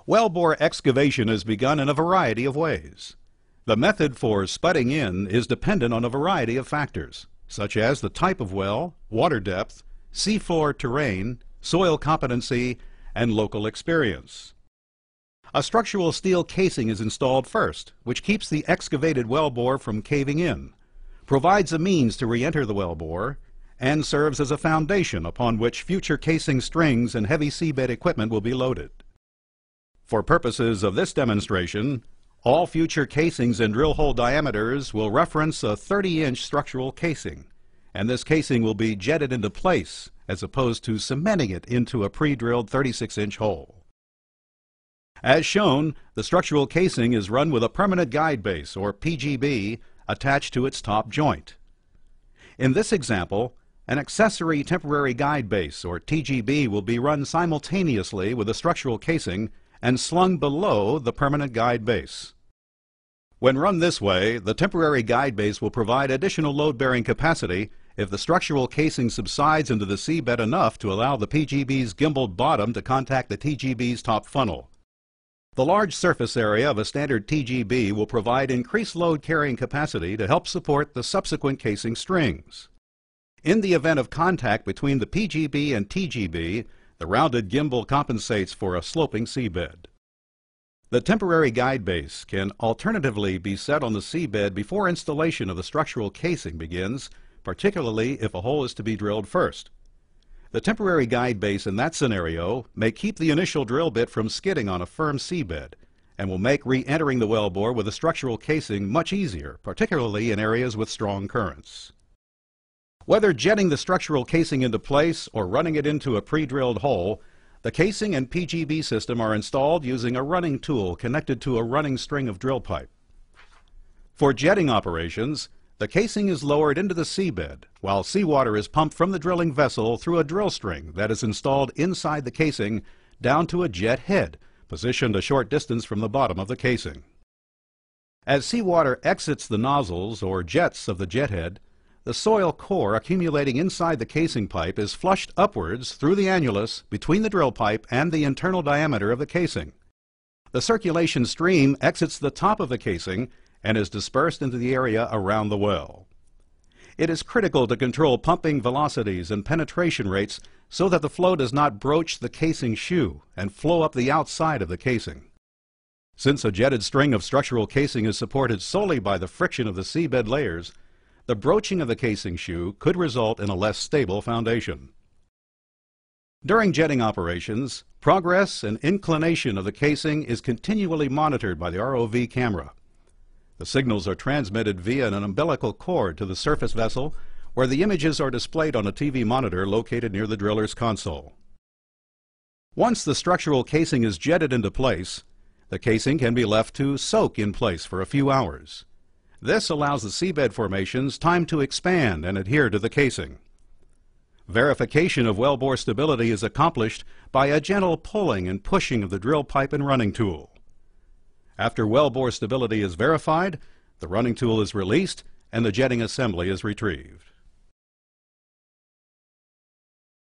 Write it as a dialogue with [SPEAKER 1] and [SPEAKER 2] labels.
[SPEAKER 1] Wellbore excavation is begun in a variety of ways. The method for spudding in is dependent on a variety of factors, such as the type of well, water depth, seafloor terrain, soil competency, and local experience. A structural steel casing is installed first, which keeps the excavated wellbore from caving in, provides a means to re-enter the wellbore, and serves as a foundation upon which future casing strings and heavy seabed equipment will be loaded. For purposes of this demonstration, all future casings and drill hole diameters will reference a 30-inch structural casing, and this casing will be jetted into place as opposed to cementing it into a pre-drilled 36-inch hole. As shown, the structural casing is run with a permanent guide base, or PGB, attached to its top joint. In this example, an accessory temporary guide base, or TGB, will be run simultaneously with the structural casing and slung below the permanent guide base. When run this way, the temporary guide base will provide additional load-bearing capacity if the structural casing subsides into the seabed enough to allow the PGB's gimbaled bottom to contact the TGB's top funnel. The large surface area of a standard TGB will provide increased load carrying capacity to help support the subsequent casing strings. In the event of contact between the PGB and TGB, the rounded gimbal compensates for a sloping seabed. The temporary guide base can alternatively be set on the seabed before installation of the structural casing begins, particularly if a hole is to be drilled first. The temporary guide base in that scenario may keep the initial drill bit from skidding on a firm seabed and will make re-entering the wellbore with a structural casing much easier, particularly in areas with strong currents. Whether jetting the structural casing into place or running it into a pre-drilled hole, the casing and PGB system are installed using a running tool connected to a running string of drill pipe. For jetting operations, the casing is lowered into the seabed, while seawater is pumped from the drilling vessel through a drill string that is installed inside the casing down to a jet head, positioned a short distance from the bottom of the casing. As seawater exits the nozzles or jets of the jet head, the soil core accumulating inside the casing pipe is flushed upwards through the annulus between the drill pipe and the internal diameter of the casing. The circulation stream exits the top of the casing and is dispersed into the area around the well. It is critical to control pumping velocities and penetration rates so that the flow does not broach the casing shoe and flow up the outside of the casing. Since a jetted string of structural casing is supported solely by the friction of the seabed layers, the broaching of the casing shoe could result in a less stable foundation. During jetting operations, progress and inclination of the casing is continually monitored by the ROV camera. The signals are transmitted via an umbilical cord to the surface vessel, where the images are displayed on a TV monitor located near the driller's console. Once the structural casing is jetted into place, the casing can be left to soak in place for a few hours. This allows the seabed formations time to expand and adhere to the casing. Verification of wellbore stability is accomplished by a gentle pulling and pushing of the drill pipe and running tool. After wellbore stability is verified, the running tool is released and the jetting assembly is retrieved.